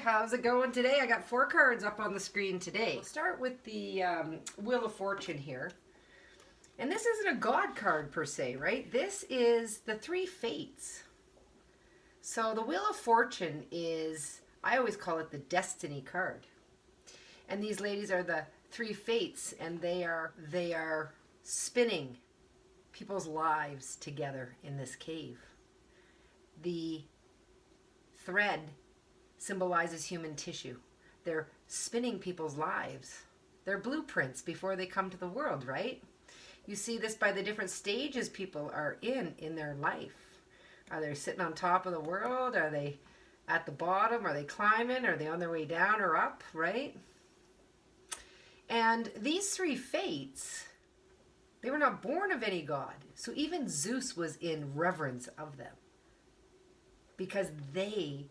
how's it going today? I got 4 cards up on the screen today. We'll start with the Wheel of Fortune here. And this isn't a God card per se, right? This is the 3 Fates. So the Wheel of Fortune is, I always call it the Destiny card. And these ladies are the 3 Fates, and they are spinning people's lives together in this cave. The thread symbolizes human tissue. They're spinning people's lives. They're blueprints before they come to the world, right? You see this by the different stages people are in their life. Are they sitting on top of the world? Are they at the bottom? Are they climbing? Are they on their way down or up, right? And these 3 Fates, they were not born of any god. So even Zeus was in reverence of them, because they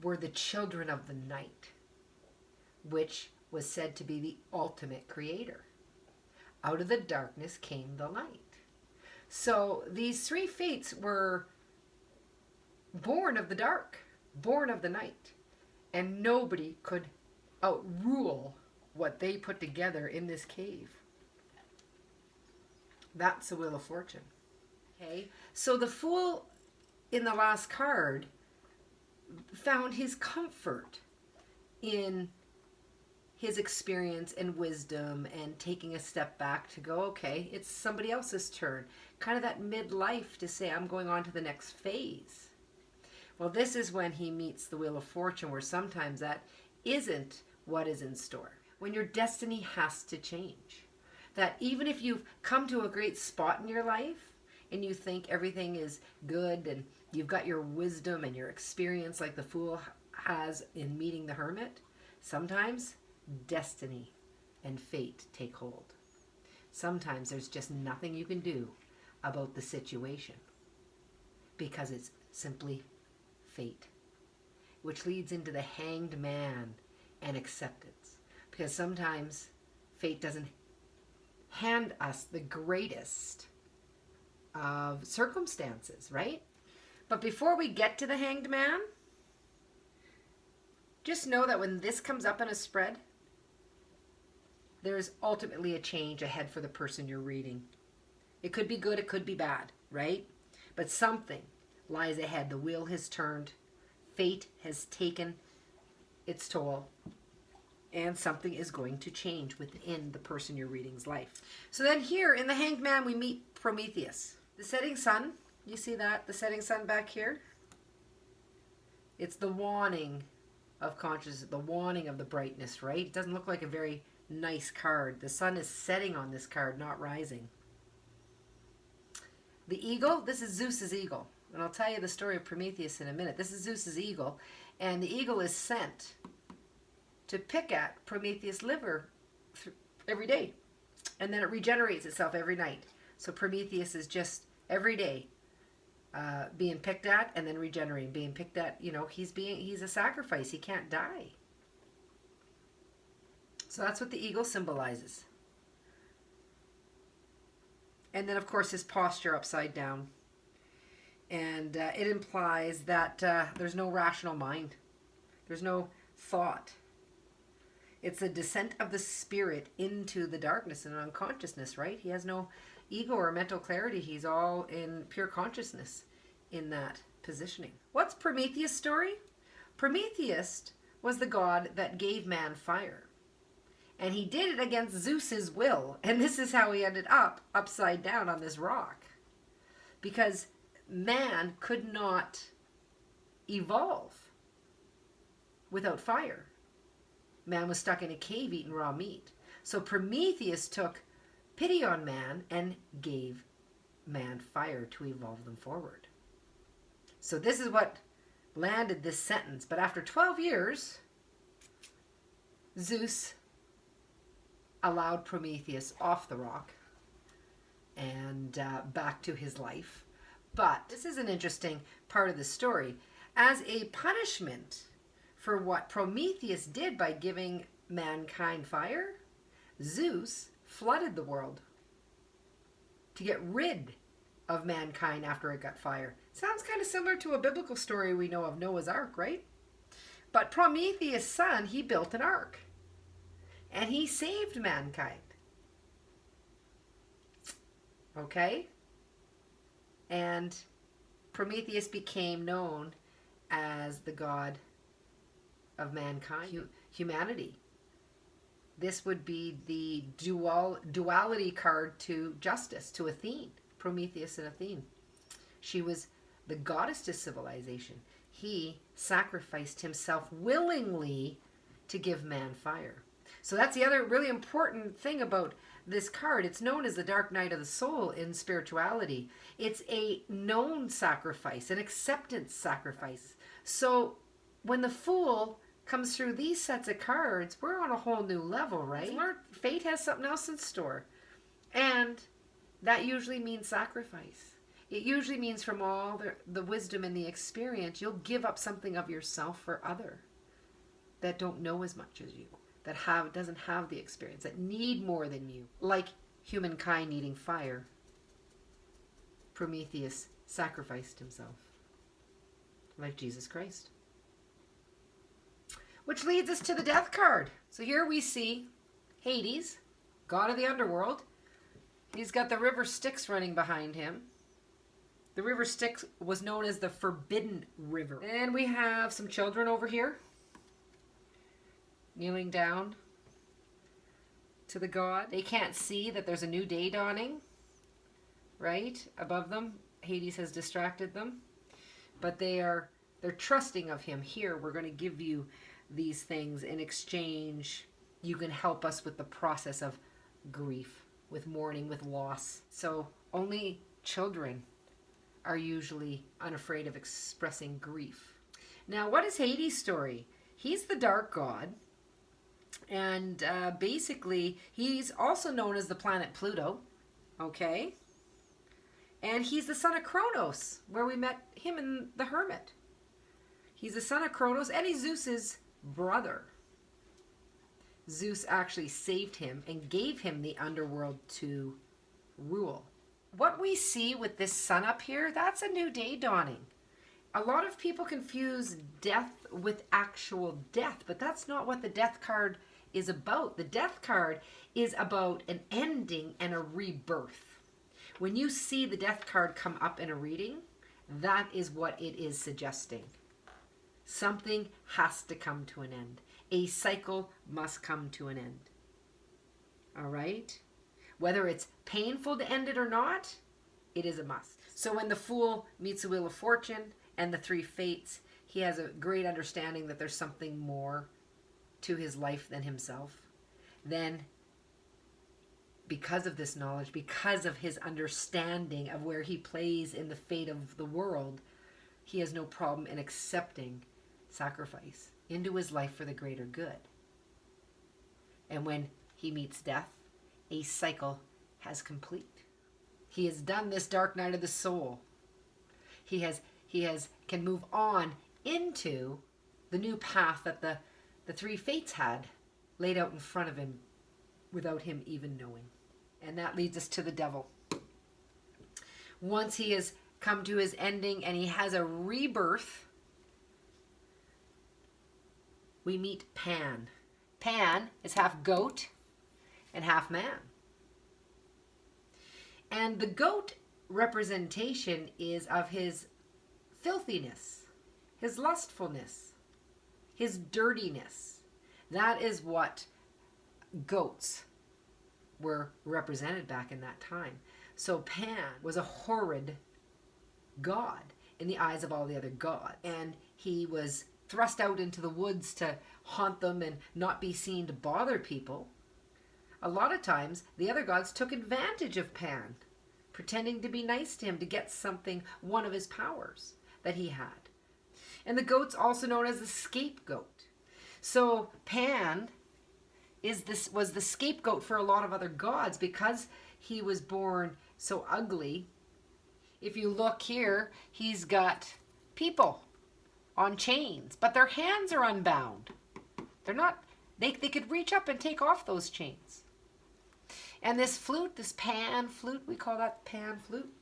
were the children of the night, which was said to be the ultimate creator. Out of the darkness came the light. So these 3 Fates were born of the dark, born of the night, and nobody could outrule what they put together in this cave. That's the Wheel of Fortune. Okay, so the Fool in the last card found his comfort in his experience and wisdom and taking a step back to go, okay, it's somebody else's turn. Kind of that midlife to say, I'm going on to the next phase. Well, this is when he meets the Wheel of Fortune, where sometimes that isn't what is in store. When your destiny has to change. That even if you've come to a great spot in your life and you think everything is good and you've got your wisdom and your experience like the Fool has in meeting the Hermit, sometimes destiny and fate take hold. Sometimes there's just nothing you can do about the situation because it's simply fate, which leads into the Hanged Man and acceptance. Because sometimes fate doesn't hand us the greatest of circumstances, right? But before we get to the Hanged Man, just know that when this comes up in a spread, there's ultimately a change ahead for the person you're reading. It could be good, it could be bad, right? But something lies ahead. The wheel has turned. Fate has taken its toll. And something is going to change within the person you're reading's life. So then here in the Hanged Man, we meet Prometheus. The setting sun, you see that? The setting sun back here? It's the waning of consciousness, the waning of the brightness, right? It doesn't look like a very nice card. The sun is setting on this card, not rising. The eagle, this is Zeus's eagle. And I'll tell you the story of Prometheus in a minute. This is Zeus's eagle. And the eagle is sent to pick at Prometheus' liver every day. And then it regenerates itself every night. So Prometheus is just every day being picked at and then regenerating, being picked at. You know, he's a sacrifice. He can't die. So that's what the eagle symbolizes. And then, of course, his posture upside down. And it implies that there's no rational mind. There's no thought. It's a descent of the spirit into the darkness and unconsciousness, right? He has no ego or mental clarity. He's all in pure consciousness in that positioning. What's Prometheus' story? Prometheus was the god that gave man fire. And he did it against Zeus's will. And this is how he ended up upside down on this rock. Because man could not evolve without fire. Man was stuck in a cave eating raw meat. So Prometheus took pity on man and gave man fire to evolve them forward. So this is what landed this sentence. But after 12 years, Zeus allowed Prometheus off the rock and back to his life. But this is an interesting part of the story. As a punishment for what Prometheus did by giving mankind fire, Zeus flooded the world to get rid of mankind after it got fire. Sounds kind of similar to a biblical story we know of Noah's Ark, right? But Prometheus' son, he built an ark. And he saved mankind. Okay? And Prometheus became known as the god of mankind, humanity. This would be the duality card to justice, to Athene, Prometheus and Athene. She was the goddess to civilization. He sacrificed himself willingly to give man fire. So that's the other really important thing about this card. It's known as the Dark Night of the Soul in spirituality. It's a known sacrifice, an acceptance sacrifice. So when the Fool comes through these sets of cards, we're on a whole new level, right? Fate has something else in store. And that usually means sacrifice. It usually means from all the wisdom and the experience, you'll give up something of yourself for other that don't know as much as you, that doesn't have the experience, that need more than you. Like humankind needing fire, Prometheus sacrificed himself, like Jesus Christ. Which leads us to the death card. So here we see Hades, god of the underworld. He's got the river Styx running behind him. The river Styx was known as the Forbidden River. And we have some children over here, kneeling down to the god. They can't see that there's a new day dawning, right? Above them, Hades has distracted them. But they're trusting of him. Here, we're going to give you these things in exchange. You can help us with the process of grief, with mourning, with loss. So only children are usually unafraid of expressing grief. Now, what is Hades' story? He's the dark god. And basically, he's also known as the planet Pluto. Okay? And he's the son of Kronos, where we met him in the Hermit. He's the son of Kronos, and he's Zeus's brother. Zeus actually saved him and gave him the underworld to rule. What we see with this sun up here, that's a new day dawning. A lot of people confuse death with actual death, but that's not what the death card is about. The death card is about an ending and a rebirth. When you see the death card come up in a reading, that is what it is suggesting. Something has to come to an end. A cycle must come to an end. All right? Whether it's painful to end it or not, it is a must. So when the Fool meets the Wheel of Fortune and the three fates, he has a great understanding that there's something more to his life than himself. Then, because of this knowledge, because of his understanding of where he plays in the fate of the world, he has no problem in accepting sacrifice into his life for the greater good. And when he meets death, a cycle has complete. He has done this dark night of the soul. He can move on into the new path that the three fates had laid out in front of him without him even knowing. And that leads us to the devil. Once he has come to his ending and he has a rebirth, we meet Pan. Pan is half goat and half man. And the goat representation is of his filthiness, his lustfulness, his dirtiness. That is what goats were represented back in that time. So Pan was a horrid god in the eyes of all the other gods. And he was thrust out into the woods to haunt them and not be seen to bother people. A lot of times, the other gods took advantage of Pan, pretending to be nice to him to get something, one of his powers that he had. And the goat's also known as the scapegoat. So Pan was the scapegoat for a lot of other gods because he was born so ugly. If you look here, he's got people on chains, but their hands are unbound. They're not, they could reach up and take off those chains. And this flute, this pan flute, we call that pan flute,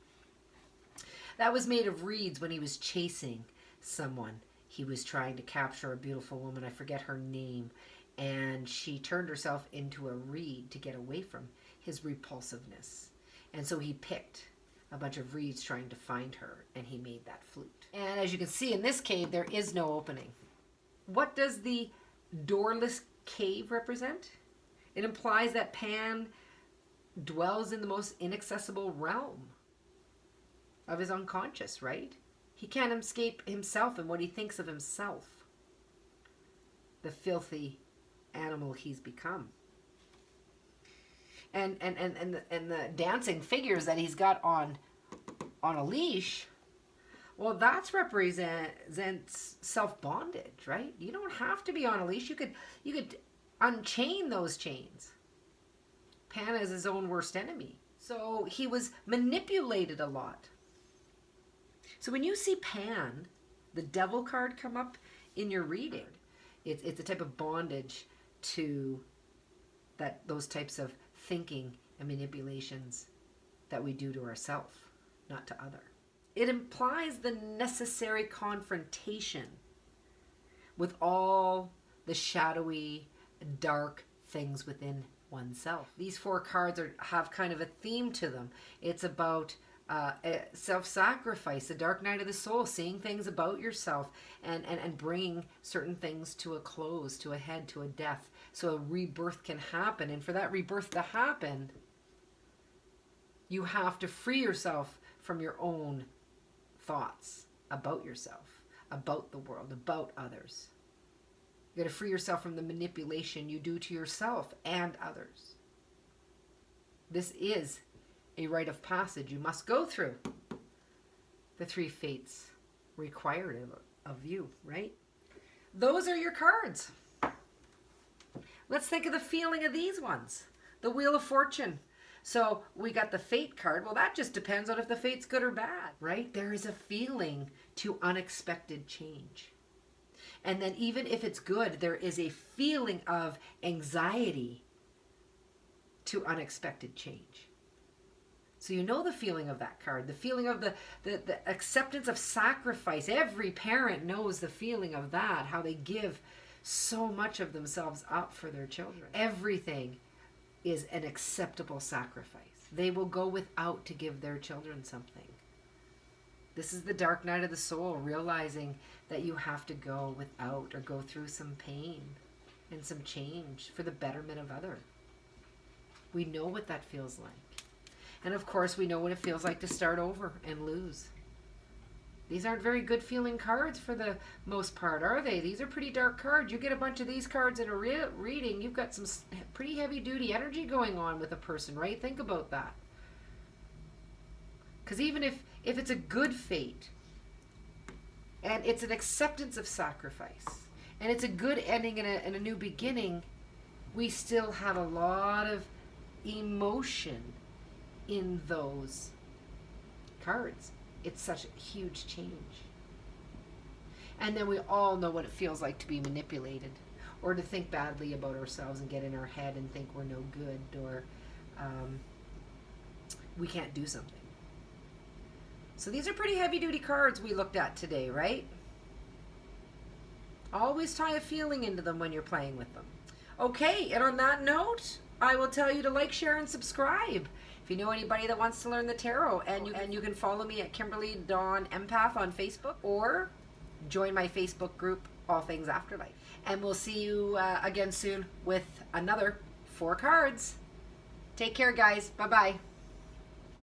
that was made of reeds when he was chasing someone he was trying to capture a beautiful woman, I forget her name, and she turned herself into a reed to get away from his repulsiveness. And so he picked a bunch of reeds trying to find her, and he made that flute. And as you can see in this cave, there is no opening. What does the doorless cave represent? It implies that Pan dwells in the most inaccessible realm of his unconscious, right? He can't escape himself and what he thinks of himself. The filthy animal he's become. And the dancing figures that he's got on a leash, well, that's represents self-bondage, right? You don't have to be on a leash. You could unchain those chains. Pan is his own worst enemy. So he was manipulated a lot. So when you see Pan, the devil card, come up in your reading, it's a type of bondage to those types of thinking and manipulations that we do to ourselves, not to other. It implies the necessary confrontation with all the shadowy, dark things within oneself. These 4 cards have kind of a theme to them. It's about self-sacrifice, the dark night of the soul, seeing things about yourself and bringing certain things to a close, to a head, to a death, so a rebirth can happen. And for that rebirth to happen, you have to free yourself from your own thoughts about yourself, about the world, about others. You got to free yourself from the manipulation you do to yourself and others. This is a rite of passage you must go through. The 3 fates required of you, right? Those are your cards. Let's think of the feeling of these ones. The Wheel of Fortune. So we got the fate card. Well, that just depends on if the fate's good or bad, right? There is a feeling to unexpected change. And then even if it's good, there is a feeling of anxiety to unexpected change. So you know the feeling of that card, the feeling of the acceptance of sacrifice. Every parent knows the feeling of that, how they give so much of themselves up for their children. Everything is an acceptable sacrifice. They will go without to give their children something. This is the dark night of the soul, realizing that you have to go without or go through some pain and some change for the betterment of others. We know what that feels like. And of course, we know what it feels like to start over and lose. These aren't very good feeling cards for the most part, are they? These are pretty dark cards. You get a bunch of these cards in a reading, you've got some pretty heavy duty energy going on with a person, right? Think about that. Because even if it's a good fate, and it's an acceptance of sacrifice, and it's a good ending and a new beginning, we still have a lot of emotion in those cards. It's such a huge change. And then we all know what it feels like to be manipulated, or to think badly about ourselves and get in our head and think we're no good, or we can't do something. So these are pretty heavy duty cards we looked at today, right? Always tie a feeling into them when you're playing with them. Okay, and on that note, I will tell you to like, share, and subscribe. If you know anybody that wants to learn the tarot, and you can follow me at Kimberly Dawn Empath on Facebook, or join my Facebook group, All Things Afterlife. And we'll see you again soon with another 4 cards. Take care, guys. Bye-bye.